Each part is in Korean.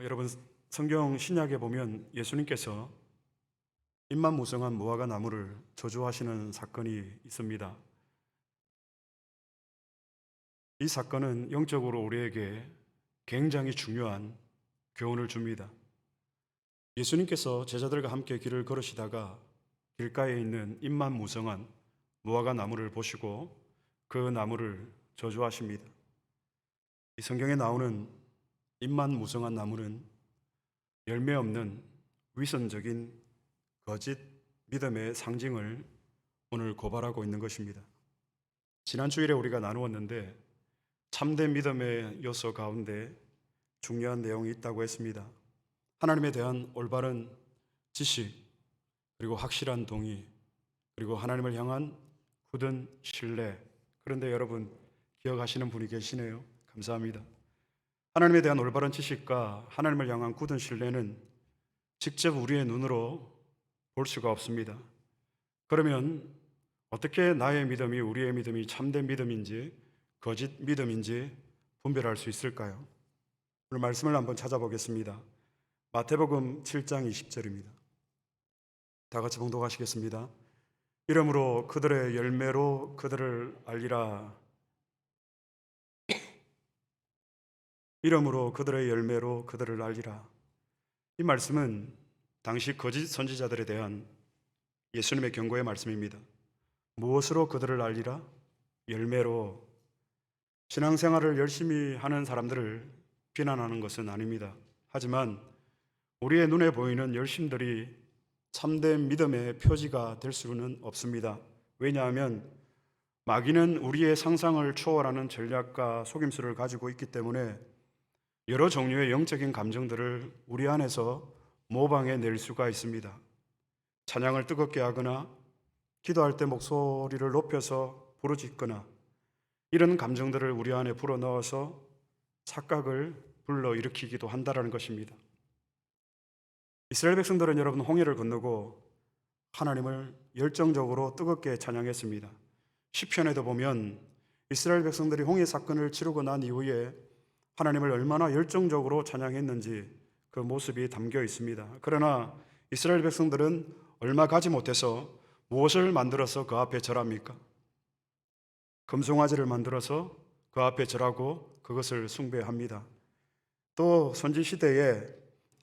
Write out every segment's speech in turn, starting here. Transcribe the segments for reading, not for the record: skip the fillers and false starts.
여러분, 성경 신약에 보면 예수님께서 입만무성한 무화과 나무를 저주하시는 사건이 있습니다. 이 사건은 영적으로 우리에게 굉장히 중요한 교훈을 줍니다. 예수님께서 제자들과 함께 길을 걸으시다가 길가에 있는 입만무성한 무화과 나무를 보시고 그 나무를 저주하십니다. 이 성경에 나오는 입만무성한 나무는 열매 없는 위선적인 거짓 믿음의 상징을 오늘 고발하고 있는 것입니다. 지난 주일에 우리가 나누었는데 참된 믿음의 요소 가운데 중요한 내용이 있다고 했습니다. 하나님에 대한 올바른 지식, 그리고 확실한 동의, 그리고 하나님을 향한 굳은 신뢰. 그런데 여러분, 기억하시는 분이 계시네요. 감사합니다. 하나님에 대한 올바른 지식과 하나님을 향한 굳은 신뢰는 직접 우리의 눈으로 볼 수가 없습니다. 그러면 어떻게 나의 믿음이, 우리의 믿음이 참된 믿음인지 거짓 믿음인지 분별할 수 있을까요? 오늘 말씀을 한번 찾아보겠습니다. 마태복음 7장 20절입니다. 다 같이 봉독하시겠습니다. 이러므로 그들의 열매로 그들을 알리라. 이러므로 그들의 열매로 그들을 알리라. 이 말씀은 당시 거짓 선지자들에 대한 예수님의 경고의 말씀입니다. 무엇으로 그들을 알리라? 열매로. 신앙생활을 열심히 하는 사람들을 비난하는 것은 아닙니다. 하지만 우리의 눈에 보이는 열심들이 참된 믿음의 표지가 될 수는 없습니다. 왜냐하면 마귀는 우리의 상상을 초월하는 전략과 속임수를 가지고 있기 때문에 여러 종류의 영적인 감정들을 우리 안에서 모방해 낼 수가 있습니다. 찬양을 뜨겁게 하거나 기도할 때 목소리를 높여서 부르짖거나 이런 감정들을 우리 안에 불어넣어서 착각을 불러일으키기도 한다는 것입니다. 이스라엘 백성들은 여러분 홍해를 건너고 하나님을 열정적으로 뜨겁게 찬양했습니다. 시편에도 보면 이스라엘 백성들이 홍해 사건을 치르고 난 이후에 하나님을 얼마나 열정적으로 찬양했는지 그 모습이 담겨 있습니다. 그러나 이스라엘 백성들은 얼마 가지 못해서 무엇을 만들어서 그 앞에 절합니까? 금송아지를 만들어서 그 앞에 절하고 그것을 숭배합니다. 또 선지시대에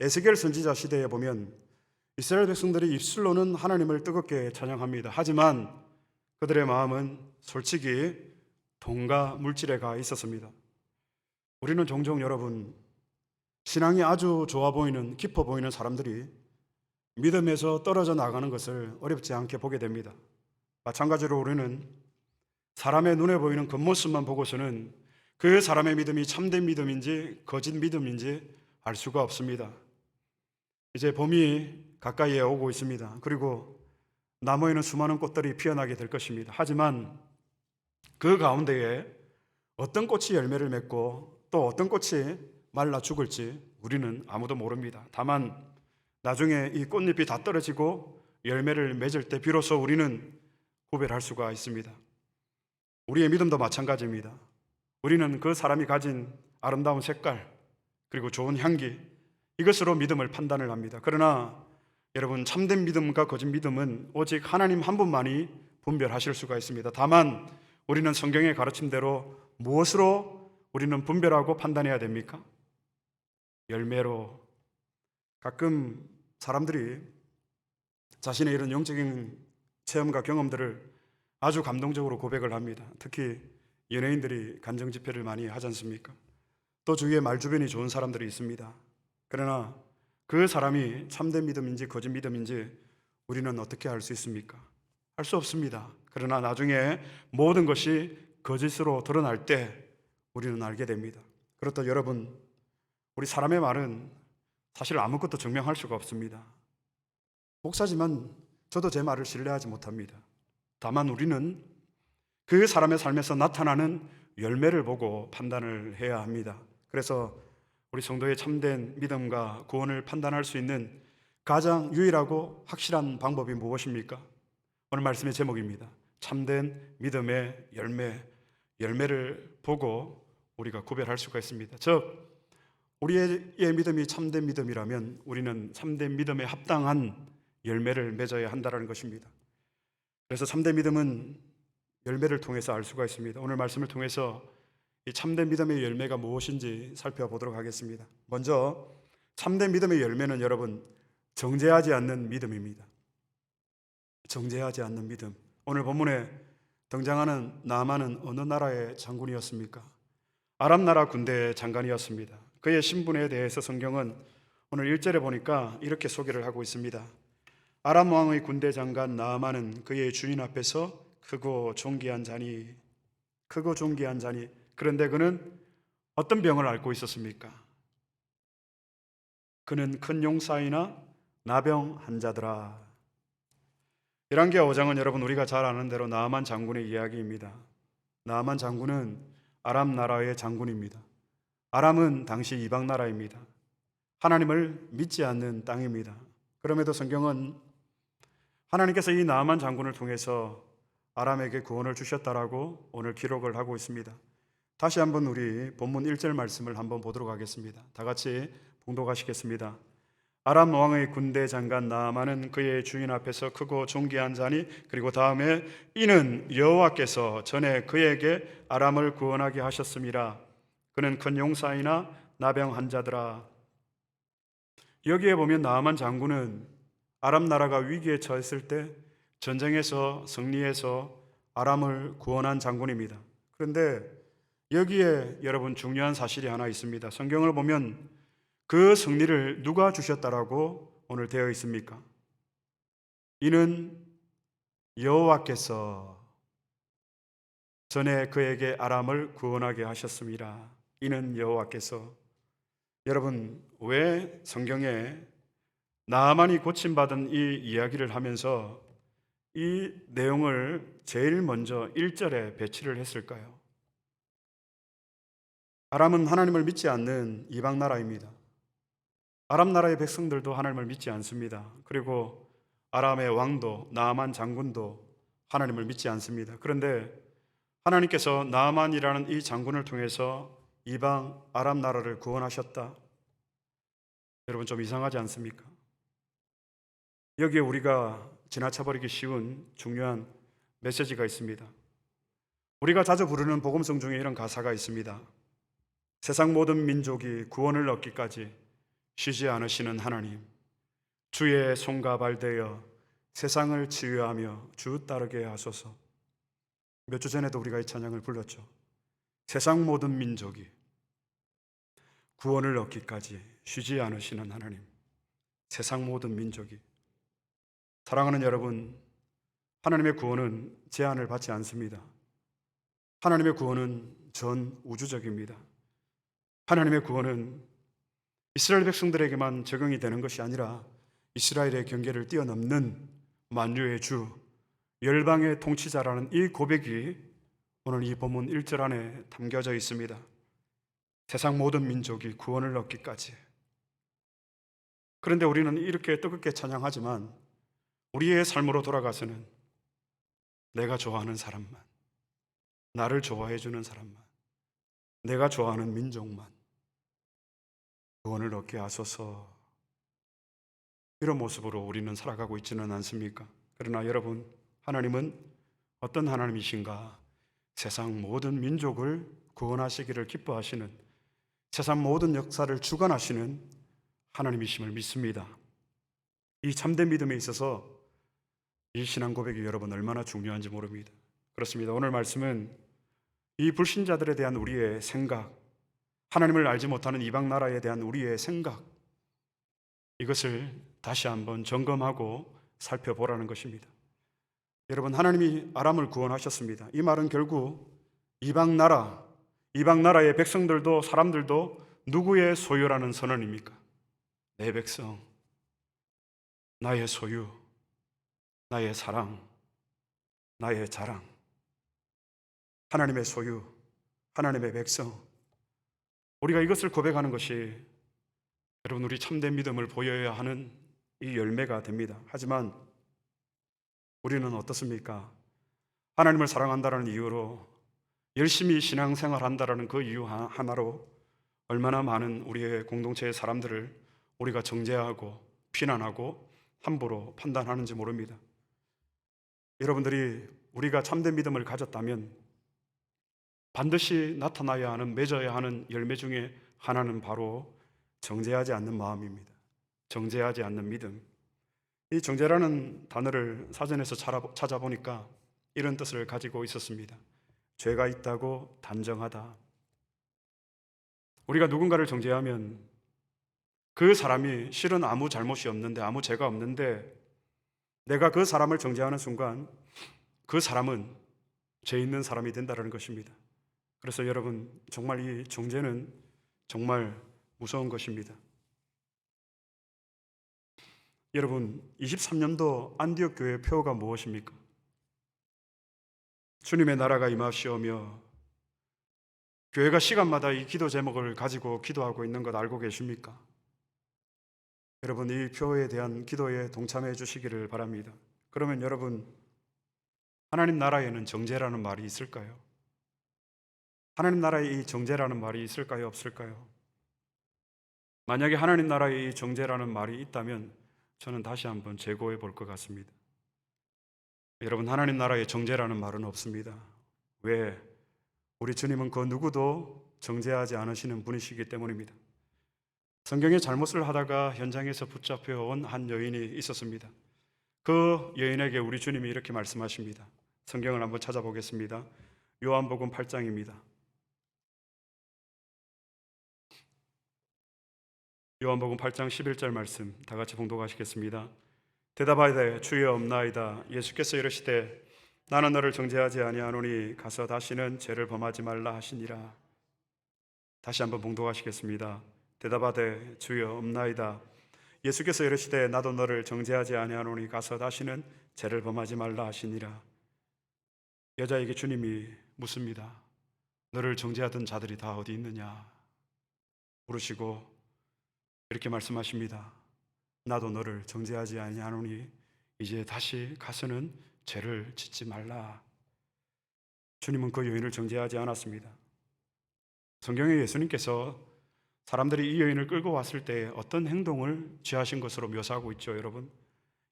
에스겔 선지자 시대에 보면 이스라엘 백성들이 입술로는 하나님을 뜨겁게 찬양합니다. 하지만 그들의 마음은 솔직히 돈과 물질에 가 있었습니다. 우리는 종종 여러분, 신앙이 아주 좋아 보이는, 깊어 보이는 사람들이 믿음에서 떨어져 나가는 것을 어렵지 않게 보게 됩니다. 마찬가지로 우리는 사람의 눈에 보이는 겉모습만 보고서는 그 사람의 믿음이 참된 믿음인지 거짓 믿음인지 알 수가 없습니다. 이제 봄이 가까이에 오고 있습니다. 그리고 나무에는 수많은 꽃들이 피어나게 될 것입니다. 하지만 그 가운데에 어떤 꽃이 열매를 맺고 또 어떤 꽃이 말라 죽을지 우리는 아무도 모릅니다. 다만 나중에 이 꽃잎이 다 떨어지고 열매를 맺을 때 비로소 우리는 구별할 수가 있습니다. 우리의 믿음도 마찬가지입니다. 우리는 그 사람이 가진 아름다운 색깔 그리고 좋은 향기, 이것으로 믿음을 판단을 합니다. 그러나 여러분, 참된 믿음과 거짓 믿음은 오직 하나님 한 분만이 분별하실 수가 있습니다. 다만 우리는 성경의 가르침대로 무엇으로 우리는 분별하고 판단해야 됩니까? 열매로. 가끔 사람들이 자신의 이런 영적인 체험과 경험들을 아주 감동적으로 고백을 합니다. 특히 연예인들이 간증 집회를 많이 하지 않습니까? 또 주위에 말주변이 좋은 사람들이 있습니다. 그러나 그 사람이 참된 믿음인지 거짓 믿음인지 우리는 어떻게 알 수 있습니까? 알 수 없습니다. 그러나 나중에 모든 것이 거짓으로 드러날 때 우리는 알게 됩니다. 그렇다 여러분, 우리 사람의 말은 사실 아무것도 증명할 수가 없습니다. 목사지만 저도 제 말을 신뢰하지 못합니다. 다만 우리는 그 사람의 삶에서 나타나는 열매를 보고 판단을 해야 합니다. 그래서 우리 성도의 참된 믿음과 구원을 판단할 수 있는 가장 유일하고 확실한 방법이 무엇입니까? 오늘 말씀의 제목입니다. 참된 믿음의 열매, 열매를 보고 우리가 구별할 수가 있습니다. 즉 우리의 믿음이 참된 믿음이라면 우리는 참된 믿음에 합당한 열매를 맺어야 한다는 것입니다. 그래서 참된 믿음은 열매를 통해서 알 수가 있습니다. 오늘 말씀을 통해서 이 참된 믿음의 열매가 무엇인지 살펴보도록 하겠습니다. 먼저 참된 믿음의 열매는 여러분 정죄하지 않는 믿음입니다. 정죄하지 않는 믿음. 오늘 본문에 등장하는 나아만은 어느 나라의 장군이었습니까? 아람 나라 군대의 장관이었습니다. 그의 신분에 대해서 성경은 오늘 1절에 보니까 이렇게 소개를 하고 있습니다. 아람 왕의 군대 장관 나아만은 그의 주인 앞에서 크고 존귀한 자니. 그런데 그는 어떤 병을 앓고 있었습니까? 그는 큰 용사이나 나병 환자더라. 열왕기하 5장은 여러분 우리가 잘 아는 대로 나아만 장군의 이야기입니다. 나아만 장군은 아람 나라의 장군입니다. 아람은 당시 이방 나라입니다. 하나님을 믿지 않는 땅입니다. 그럼에도 성경은 하나님께서 이 나아만 장군을 통해서 아람에게 구원을 주셨다라고 오늘 기록을 하고 있습니다. 다시 한번 우리 본문 1절 말씀을 한번 보도록 하겠습니다. 다 같이 봉독하시겠습니다. 아람 왕의 군대 장관 나아만은 그의 주인 앞에서 크고 존귀한 자니. 그리고 다음에 이는 여호와께서 전에 그에게 아람을 구원하게 하셨음이라. 그는 큰 용사이나 나병 환자더라. 여기에 보면 나아만 장군은 아람 나라가 위기에 처했을 때 전쟁에서 승리해서 아람을 구원한 장군입니다. 그런데 여기에 여러분 중요한 사실이 하나 있습니다. 성경을 보면 그 승리를 누가 주셨다라고 오늘 되어 있습니까? 이는 여호와께서 전에 그에게 아람을 구원하게 하셨습니다. 이는 여호와께서. 여러분, 왜 성경에 나아만이 고침받은 이 이야기를 하면서 이 내용을 제일 먼저 1절에 배치를 했을까요? 아람은 하나님을 믿지 않는 이방 나라입니다. 아람 나라의 백성들도 하나님을 믿지 않습니다. 그리고 아람의 왕도 나아만 장군도 하나님을 믿지 않습니다. 그런데 하나님께서 나아만이라는 이 장군을 통해서 이방 아람 나라를 구원하셨다. 여러분 좀 이상하지 않습니까? 여기에 우리가 지나쳐버리기 쉬운 중요한 메시지가 있습니다. 우리가 자주 부르는 복음성 중에 이런 가사가 있습니다. 세상 모든 민족이 구원을 얻기까지 쉬지 않으시는 하나님, 주의 손과 발 대어 세상을 치유하며 주 따르게 하소서. 몇 주 전에도 우리가 이 찬양을 불렀죠. 세상 모든 민족이 구원을 얻기까지 쉬지 않으시는 하나님, 세상 모든 민족이. 사랑하는 여러분, 하나님의 구원은 제한을 받지 않습니다. 하나님의 구원은 전 우주적입니다. 하나님의 구원은 이스라엘 백성들에게만 적용이 되는 것이 아니라 이스라엘의 경계를 뛰어넘는 만유의 주, 열방의 통치자라는 이 고백이 오늘 이 본문 1절 안에 담겨져 있습니다. 세상 모든 민족이 구원을 얻기까지. 그런데 우리는 이렇게 뜨겁게 찬양하지만 우리의 삶으로 돌아가서는 내가 좋아하는 사람만, 나를 좋아해 주는 사람만, 내가 좋아하는 민족만 구원을 얻게 하소서. 이런 모습으로 우리는 살아가고 있지는 않습니까? 그러나 여러분, 하나님은 어떤 하나님이신가? 세상 모든 민족을 구원하시기를 기뻐하시는, 세상 모든 역사를 주관하시는 하나님이심을 믿습니다. 이 참된 믿음에 있어서 이 신앙 고백이 여러분 얼마나 중요한지 모릅니다. 그렇습니다. 오늘 말씀은 이 불신자들에 대한 우리의 생각, 하나님을 알지 못하는 이방 나라에 대한 우리의 생각, 이것을 다시 한번 점검하고 살펴보라는 것입니다. 여러분, 하나님이 아람을 구원하셨습니다. 이 말은 결국 이방 나라의 백성들도 사람들도 누구의 소유라는 선언입니까? 내 백성, 나의 소유, 나의 사랑, 나의 자랑. 하나님의 소유, 하나님의 백성. 우리가 이것을 고백하는 것이 여러분 우리 참된 믿음을 보여야 하는 이 열매가 됩니다. 하지만 우리는 어떻습니까? 하나님을 사랑한다는 이유로 열심히 신앙생활 한다는 그 이유 하나로 얼마나 많은 우리의 공동체의 사람들을 우리가 정죄하고 비난하고 함부로 판단하는지 모릅니다. 여러분들이 우리가 참된 믿음을 가졌다면 반드시 나타나야 하는, 맺어야 하는 열매 중에 하나는 바로 정죄하지 않는 마음입니다. 정죄하지 않는 믿음. 이 정죄라는 단어를 사전에서 찾아보니까 이런 뜻을 가지고 있었습니다. 죄가 있다고 단정하다. 우리가 누군가를 정죄하면 그 사람이 실은 아무 잘못이 없는데, 아무 죄가 없는데, 내가 그 사람을 정죄하는 순간 그 사람은 죄 있는 사람이 된다는 것입니다. 그래서 여러분, 정말 이 정죄는 정말 무서운 것입니다. 여러분, 23년도 안디옥 교회의 표어가 무엇입니까? 주님의 나라가 임하시오며, 교회가 시간마다 이 기도 제목을 가지고 기도하고 있는 것 알고 계십니까? 여러분, 이 표어에 대한 기도에 동참해 주시기를 바랍니다. 그러면 여러분, 하나님 나라에는 정죄라는 말이 있을까요? 하나님 나라에 이 정죄라는 말이 있을까요? 없을까요? 만약에 하나님 나라에 이 정죄라는 말이 있다면 저는 다시 한번 재고해 볼 것 같습니다. 여러분, 하나님 나라에 정죄라는 말은 없습니다. 왜? 우리 주님은 그 누구도 정죄하지 않으시는 분이시기 때문입니다. 성경에 잘못을 하다가 현장에서 붙잡혀온 한 여인이 있었습니다. 그 여인에게 우리 주님이 이렇게 말씀하십니다. 성경을 한번 찾아보겠습니다. 요한복음 8장입니다. 요한복음 8장 11절 말씀 다 같이 봉독하시겠습니다. 대답하되 주여 없나이다. 예수께서 이르시되 나는 너를 정죄하지 아니하노니 가서 다시는 죄를 범하지 말라 하시니라. 다시 한번 봉독하시겠습니다. 대답하되 주여 없나이다. 예수께서 이르시되 나도 너를 정죄하지 아니하노니 가서 다시는 죄를 범하지 말라 하시니라. 여자에게 주님이 묻습니다. 너를 정죄하던 자들이 다 어디 있느냐 물으시고 이렇게 말씀하십니다. 나도 너를 정죄하지 아니하노니 이제 다시 가서는 죄를 짓지 말라. 주님은 그 여인을 정죄하지 않았습니다. 성경에 예수님께서 사람들이 이 여인을 끌고 왔을 때 어떤 행동을 취하신 것으로 묘사하고 있죠, 여러분.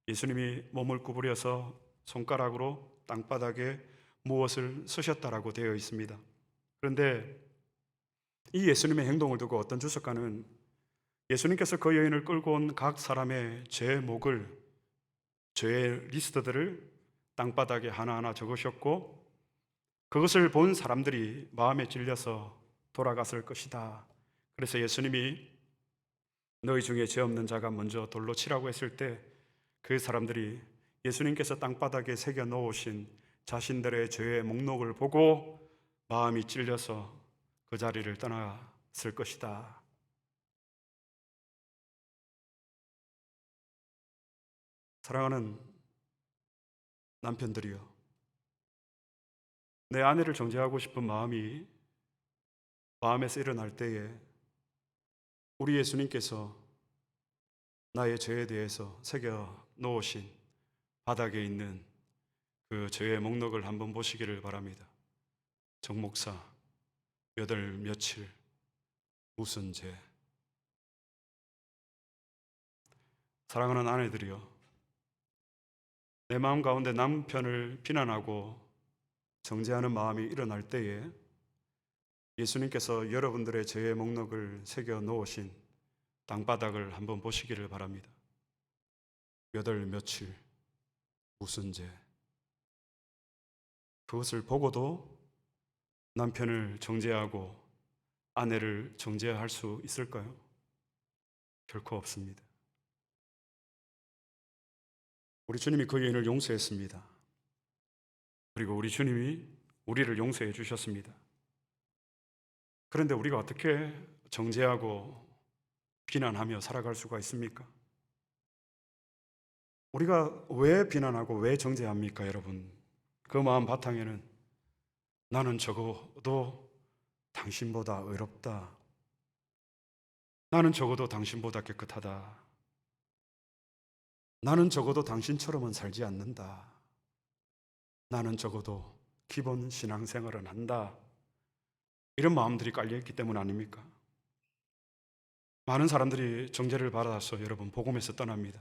예수님이 몸을 구부려서 손가락으로 땅바닥에 무엇을 쓰셨다라고 되어 있습니다. 그런데 이 예수님의 행동을 두고 어떤 주석가는 예수님께서 그 여인을 끌고 온 각 사람의 죄목을, 죄의 리스트들을 땅바닥에 하나하나 적으셨고 그것을 본 사람들이 마음에 찔려서 돌아갔을 것이다. 그래서 예수님이 너희 중에 죄 없는 자가 먼저 돌로 치라고 했을 때 그 사람들이 예수님께서 땅바닥에 새겨 놓으신 자신들의 죄의 목록을 보고 마음이 찔려서 그 자리를 떠났을 것이다. 사랑하는 남편들이여, 내 아내를 정죄하고 싶은 마음이 마음에서 일어날 때에 우리 예수님께서 나의 죄에 대해서 새겨 놓으신 바닥에 있는 그 죄의 목록을 한번 보시기를 바랍니다. 정 목사, 몇 월 며칠 무슨 죄. 사랑하는 아내들이여, 내 마음 가운데 남편을 비난하고 정죄하는 마음이 일어날 때에 예수님께서 여러분들의 죄의 목록을 새겨 놓으신 땅바닥을 한번 보시기를 바랍니다. 몇 월 며칠 무슨 죄. 그것을 보고도 남편을 정죄하고 아내를 정죄할 수 있을까요? 결코 없습니다. 우리 주님이 그 여인을 용서했습니다. 그리고 우리 주님이 우리를 용서해 주셨습니다. 그런데 우리가 어떻게 정죄하고 비난하며 살아갈 수가 있습니까? 우리가 왜 비난하고 왜 정죄합니까, 여러분? 그 마음 바탕에는 나는 적어도 당신보다 의롭다. 나는 적어도 당신보다 깨끗하다. 나는 적어도 당신처럼은 살지 않는다. 나는 적어도 기본 신앙생활은 한다. 이런 마음들이 깔려있기 때문 아닙니까? 많은 사람들이 정죄를 받아서 여러분 복음에서 떠납니다.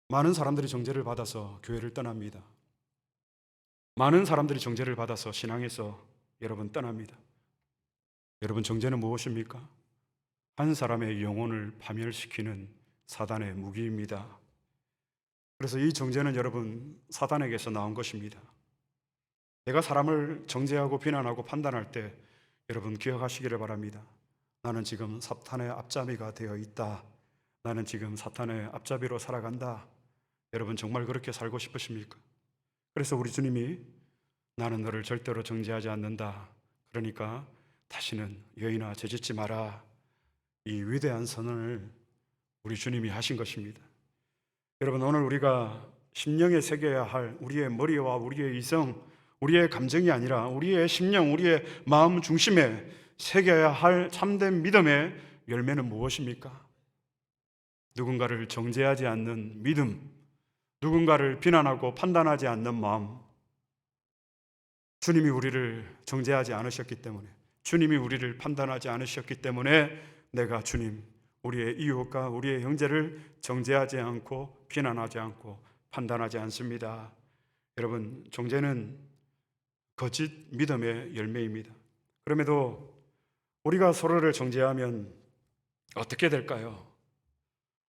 많은 사람들이 정죄를 받아서 교회를 떠납니다. 많은 사람들이 정죄를 받아서 신앙에서 여러분 떠납니다. 여러분, 정죄는 무엇입니까? 한 사람의 영혼을 파멸시키는 사단의 무기입니다. 그래서 이 정죄는 여러분 사단에게서 나온 것입니다. 내가 사람을 정죄하고 비난하고 판단할 때 여러분 기억하시기를 바랍니다. 나는 지금 사탄의 앞잡이가 되어 있다. 나는 지금 사탄의 앞잡이로 살아간다. 여러분 정말 그렇게 살고 싶으십니까? 그래서 우리 주님이 나는 너를 절대로 정죄하지 않는다. 그러니까 다시는 여인아 죄짓지 마라. 이 위대한 선언을 우리 주님이 하신 것입니다. 여러분, 오늘 우리가 심령에 새겨야 할 우리의 머리와 우리의 이성, 우리의 감정이 아니라 우리의 심령, 우리의 마음 중심에 새겨야 할 참된 믿음의 열매는 무엇입니까? 누군가를 정죄하지 않는 믿음, 누군가를 비난하고 판단하지 않는 마음. 주님이 우리를 정죄하지 않으셨기 때문에, 주님이 우리를 판단하지 않으셨기 때문에 내가 주님, 우리의 이웃과 우리의 형제를 정죄하지 않고 비난하지 않고 판단하지 않습니다. 여러분, 정죄는 거짓 믿음의 열매입니다. 그럼에도 우리가 서로를 정죄하면 어떻게 될까요?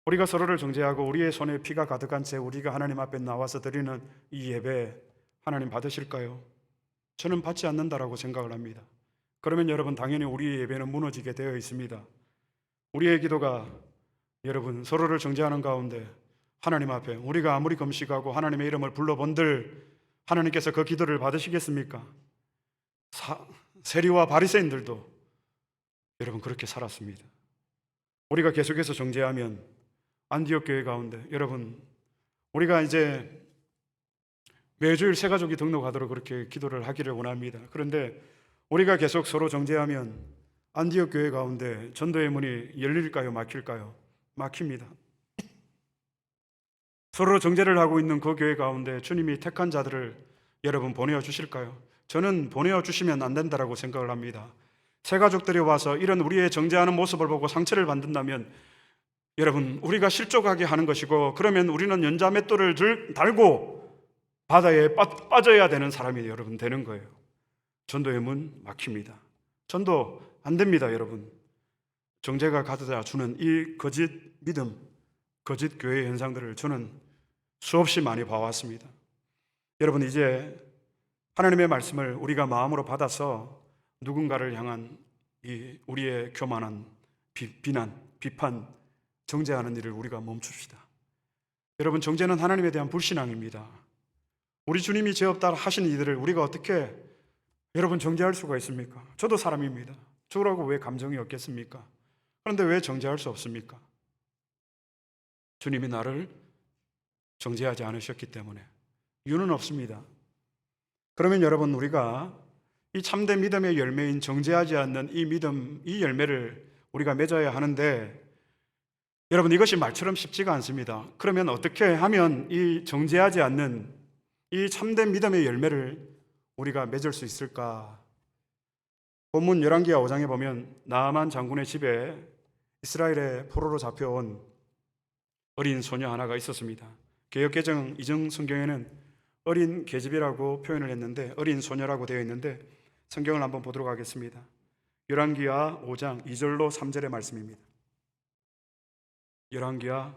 우리가 서로를 정죄하고 우리의 손에 피가 가득한 채 우리가 하나님 앞에 나와서 드리는 이 예배 하나님 받으실까요? 저는 받지 않는다라고 생각을 합니다. 그러면 여러분 당연히 우리의 예배는 무너지게 되어 있습니다. 우리의 기도가 여러분 서로를 정죄하는 가운데 하나님 앞에 우리가 아무리 금식하고 하나님의 이름을 불러본들 하나님께서 그 기도를 받으시겠습니까? 세리와 바리새인들도 여러분 그렇게 살았습니다. 우리가 계속해서 정죄하면 안디옥 교회 가운데 여러분 우리가 이제 매주일 새가족이 등록하도록 그렇게 기도를 하기를 원합니다. 그런데 우리가 계속 서로 정죄하면 안디옥 교회 가운데 전도의 문이 열릴까요? 막힐까요? 막힙니다. 서로 정죄를 하고 있는 그 교회 가운데 주님이 택한 자들을 여러분 보내어 주실까요? 저는 보내어 주시면 안 된다라고 생각을 합니다. 새가족들이 와서 이런 우리의 정죄하는 모습을 보고 상처를 받는다면 여러분 우리가 실족하게 하는 것이고, 그러면 우리는 연자맷돌을 달고 바다에 빠져야 되는 사람이 여러분 되는 거예요. 전도의 문 막힙니다. 전도 안 됩니다. 여러분, 정죄가 가져다 주는 이 거짓 믿음, 거짓 교회 현상들을 저는 수없이 많이 봐왔습니다. 여러분, 이제 하나님의 말씀을 우리가 마음으로 받아서 누군가를 향한 이 우리의 교만한 비난, 비판, 정죄하는 일을 우리가 멈춥시다. 여러분, 정죄는 하나님에 대한 불신앙입니다. 우리 주님이 죄 없다 하신 이들을 우리가 어떻게 여러분 정죄할 수가 있습니까? 저도 사람입니다. 저라고 왜 감정이 없겠습니까? 그런데 왜 정죄할 수 없습니까? 주님이 나를 정죄하지 않으셨기 때문에 이유는 없습니다. 그러면 여러분 우리가 이 참된 믿음의 열매인 정죄하지 않는 이 믿음, 이 열매를 우리가 맺어야 하는데 여러분 이것이 말처럼 쉽지가 않습니다. 그러면 어떻게 하면 이 정죄하지 않는 이 참된 믿음의 열매를 우리가 맺을 수 있을까? 본문 열왕기하 5장에 보면 나아만 장군의 집에 이스라엘의 포로로 잡혀온 어린 소녀 하나가 있었습니다. 개역개정 이정 성경에는 어린 계집이라고 표현을 했는데 어린 소녀라고 되어 있는데 성경을 한번 보도록 하겠습니다. 열왕기하 5장 2절로 3절의 말씀입니다. 열왕기하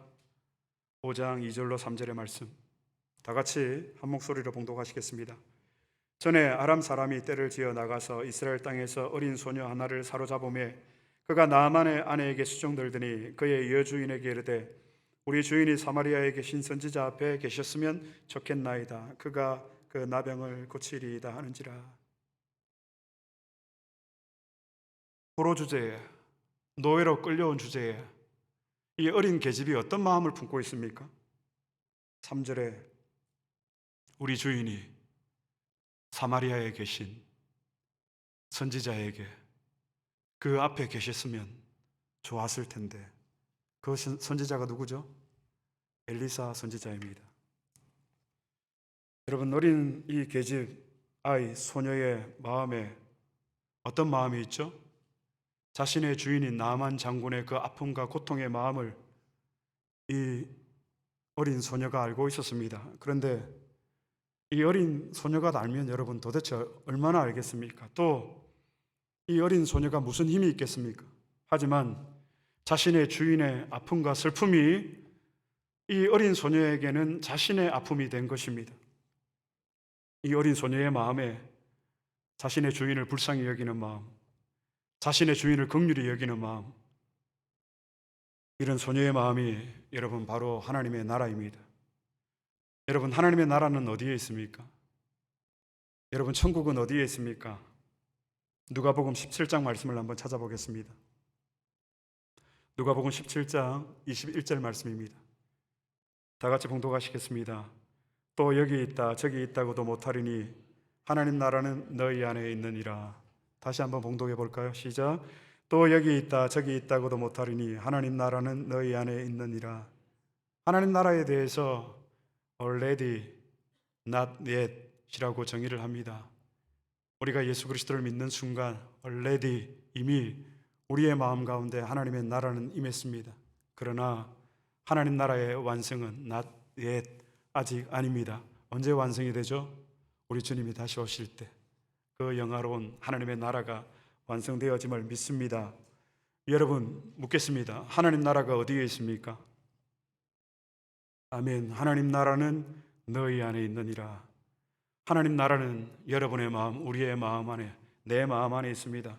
5장 2절로 3절의 말씀 다 같이 한 목소리로 봉독하시겠습니다. 전에 아람 사람이 떼를 지어 나가서 이스라엘 땅에서 어린 소녀 하나를 사로잡음에 그가 나아만의 아내에게 수종들더니 그의 여주인에게 이르되 우리 주인이 사마리아에 계신 선지자 앞에 계셨으면 좋겠나이다. 그가 그 나병을 고치리이다 하는지라. 포로 주제에, 노예로 끌려온 주제에 이 어린 계집이 어떤 마음을 품고 있습니까? 3절에 우리 주인이 사마리아에 계신 선지자에게 그 앞에 계셨으면 좋았을 텐데 그 선지자가 누구죠? 엘리사 선지자입니다. 여러분, 어린 이 계집 아이 소녀의 마음에 어떤 마음이 있죠? 자신의 주인인 나아만 장군의 그 아픔과 고통의 마음을 이 어린 소녀가 알고 있었습니다. 그런데 이 어린 소녀가 알면 여러분 도대체 얼마나 알겠습니까? 또 이 어린 소녀가 무슨 힘이 있겠습니까? 하지만 자신의 주인의 아픔과 슬픔이 이 어린 소녀에게는 자신의 아픔이 된 것입니다. 이 어린 소녀의 마음에 자신의 주인을 불쌍히 여기는 마음, 자신의 주인을 긍휼히 여기는 마음, 이런 소녀의 마음이 여러분 바로 하나님의 나라입니다. 여러분, 하나님의 나라는 어디에 있습니까? 여러분, 천국은 어디에 있습니까? 누가복음 17장 말씀을 한번 찾아보겠습니다. 누가복음 17장 21절 말씀입니다. 다 같이 봉독하시겠습니다. 또 여기 있다 저기 있다고도 못하리니 하나님 나라는 너희 안에 있느니라. 다시 한번 봉독해 볼까요? 시작. 또 여기 있다 저기 있다고도 못하리니 하나님 나라는 너희 안에 있느니라. 하나님 나라에 대해서 already, not yet 이라고 정의를 합니다. 우리가 예수 그리스도를 믿는 순간 already, 이미 우리의 마음 가운데 하나님의 나라는 임했습니다. 그러나 하나님 나라의 완성은 not yet, 아직 아닙니다. 언제 완성이 되죠? 우리 주님이 다시 오실 때 그 영화로운 하나님의 나라가 완성되어짐을 믿습니다. 여러분, 묻겠습니다. 하나님 나라가 어디에 있습니까? 아멘. 하나님 나라는 너희 안에 있느니라. 하나님 나라는 여러분의 마음, 우리의 마음 안에, 내 마음 안에 있습니다.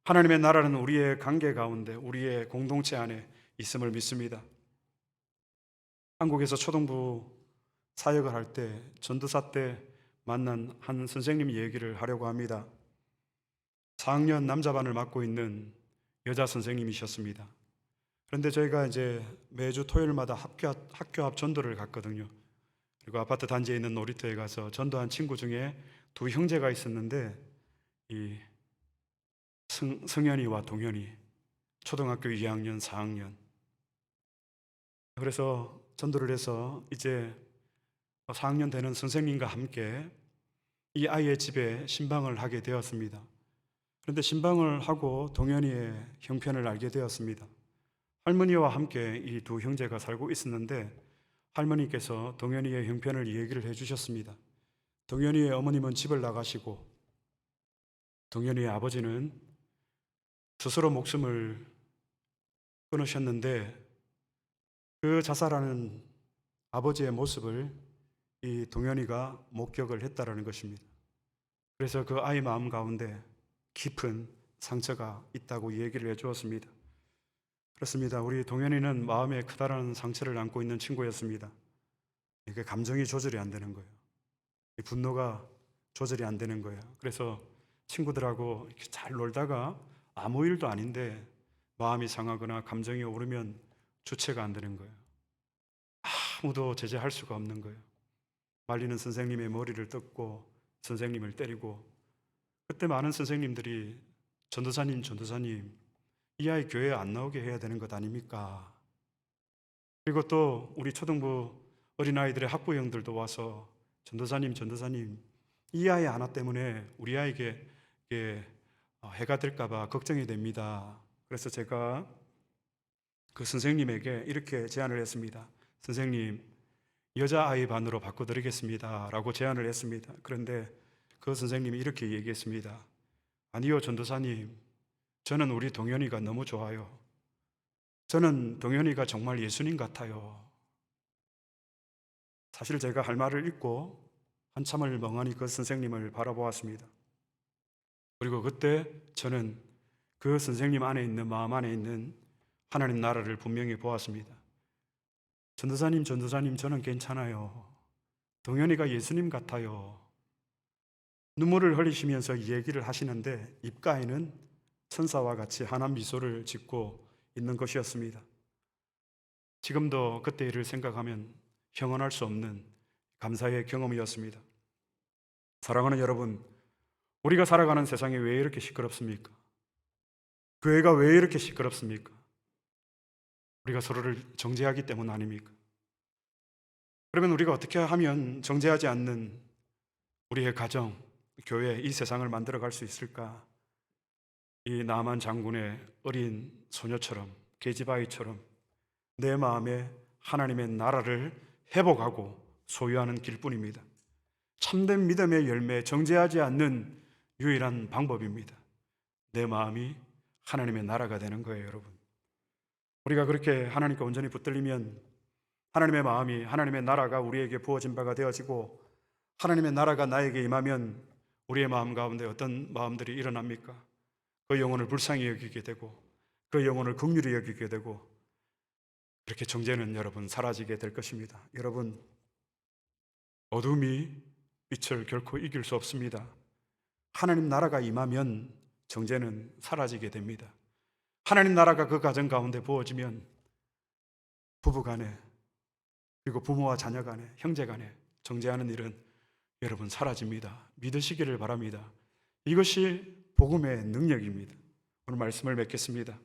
하나님의 나라는 우리의 관계 가운데, 우리의 공동체 안에 있음을 믿습니다. 한국에서 초등부 사역을 할 때, 전도사 때 만난 한 선생님 얘기를 하려고 합니다. 4학년 남자반을 맡고 있는 여자 선생님이셨습니다. 그런데 저희가 이제 매주 토요일마다 학교 앞 전도를 갔거든요. 그리고 아파트 단지에 있는 놀이터에 가서 전도한 친구 중에 두 형제가 있었는데, 이 성현이와 동현이, 초등학교 2학년, 4학년. 그래서 전도를 해서 이제 4학년 되는 선생님과 함께 이 아이의 집에 신방을 하게 되었습니다. 그런데 신방을 하고 동현이의 형편을 알게 되었습니다. 할머니와 함께 이 두 형제가 살고 있었는데 할머니께서 동현이의 형편을 얘기를 해주셨습니다. 동현이의 어머님은 집을 나가시고 동현이의 아버지는 스스로 목숨을 끊으셨는데 그 자살하는 아버지의 모습을 이 동현이가 목격을 했다라는 것입니다. 그래서 그 아이 마음 가운데 깊은 상처가 있다고 얘기를 해주었습니다. 그렇습니다. 우리 동현이는 마음에 커다란 상처를 안고 있는 친구였습니다. 이게 감정이 조절이 안 되는 거예요. 이 분노가 조절이 안 되는 거예요. 그래서 친구들하고 이렇게 잘 놀다가 아무 일도 아닌데 마음이 상하거나 감정이 오르면 주체가 안 되는 거예요. 아무도 제재할 수가 없는 거예요. 말리는 선생님의 머리를 뜯고 선생님을 때리고, 그때 많은 선생님들이 전도사님 이 아이 교회에 안 나오게 해야 되는 것 아닙니까? 그리고 또 우리 초등부 어린아이들의 학부형들도 와서 전도사님 이 아이 하나 때문에 우리 아이에게 해가 될까 봐 걱정이 됩니다. 그래서 제가 그 선생님에게 이렇게 제안을 했습니다. 선생님, 여자아이 반으로 바꿔드리겠습니다 라고 제안을 했습니다. 그런데 그 선생님이 이렇게 얘기했습니다. 아니요, 전도사님, 저는 우리 동현이가 너무 좋아요. 저는 동현이가 정말 예수님 같아요. 사실 제가 할 말을 잊고 한참을 멍하니 그 선생님을 바라보았습니다. 그리고 그때 저는 그 선생님 안에 있는, 마음 안에 있는 하나님 나라를 분명히 보았습니다. 전도사님, 저는 괜찮아요. 동현이가 예수님 같아요. 눈물을 흘리시면서 이 얘기를 하시는데 입가에는 천사와 같이 환한 미소를 짓고 있는 것이었습니다. 지금도 그때 일을 생각하면 형언할 수 없는 감사의 경험이었습니다. 사랑하는 여러분, 우리가 살아가는 세상이 왜 이렇게 시끄럽습니까? 교회가 왜 이렇게 시끄럽습니까? 우리가 서로를 정죄하기 때문 아닙니까? 그러면 우리가 어떻게 하면 정죄하지 않는 우리의 가정, 교회, 이 세상을 만들어갈 수 있을까? 이 나만 장군의 어린 소녀처럼 계집아이처럼 내 마음에 하나님의 나라를 회복하고 소유하는 길뿐입니다. 참된 믿음의 열매, 정죄하지 않는 유일한 방법입니다. 내 마음이 하나님의 나라가 되는 거예요, 여러분. 우리가 그렇게 하나님께 온전히 붙들리면 하나님의 마음이, 하나님의 나라가 우리에게 부어진 바가 되어지고 하나님의 나라가 나에게 임하면 우리의 마음 가운데 어떤 마음들이 일어납니까? 그 영혼을 불쌍히 여기게 되고 그 영혼을 긍휼히 여기게 되고 이렇게 정죄는 여러분 사라지게 될 것입니다. 여러분, 어둠이 빛을 결코 이길 수 없습니다. 하나님 나라가 임하면 정죄는 사라지게 됩니다. 하나님 나라가 그 가정 가운데 부어지면 부부 간에 그리고 부모와 자녀 간에 형제 간에 정죄하는 일은 여러분 사라집니다. 믿으시기를 바랍니다. 이것이 복음의 능력입니다. 오늘 말씀을 맺겠습니다.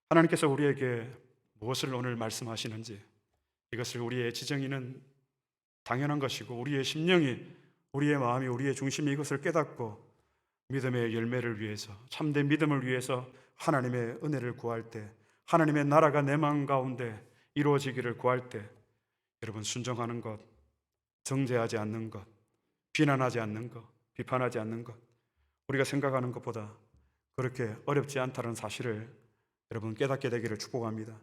하나님께서 우리에게 무엇을 오늘 말씀하시는지 이것을 우리의 지정의는 당연한 것이고 우리의 심령이, 우리의 마음이, 우리의 중심이 이것을 깨닫고 믿음의 열매를 위해서, 참된 믿음을 위해서 하나님의 은혜를 구할 때, 하나님의 나라가 내 마음 가운데 이루어지기를 구할 때 여러분 순종하는 것, 정죄하지 않는 것, 비난하지 않는 것, 비판하지 않는 것, 우리가 생각하는 것보다 그렇게 어렵지 않다는 사실을 여러분 깨닫게 되기를 축복합니다.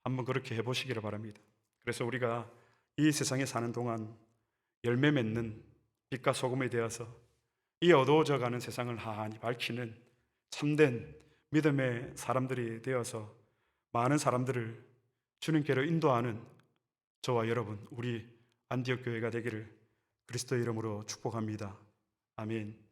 한번 그렇게 해보시기를 바랍니다. 그래서 우리가 이 세상에 사는 동안 열매 맺는 빛과 소금이 되어서 이 어두워져 가는 세상을 하나니 밝히는 참된 믿음의 사람들이 되어서 많은 사람들을 주님께로 인도하는 저와 여러분, 우리 안디옥 교회가 되기를 그리스도 이름으로 축복합니다. 아멘.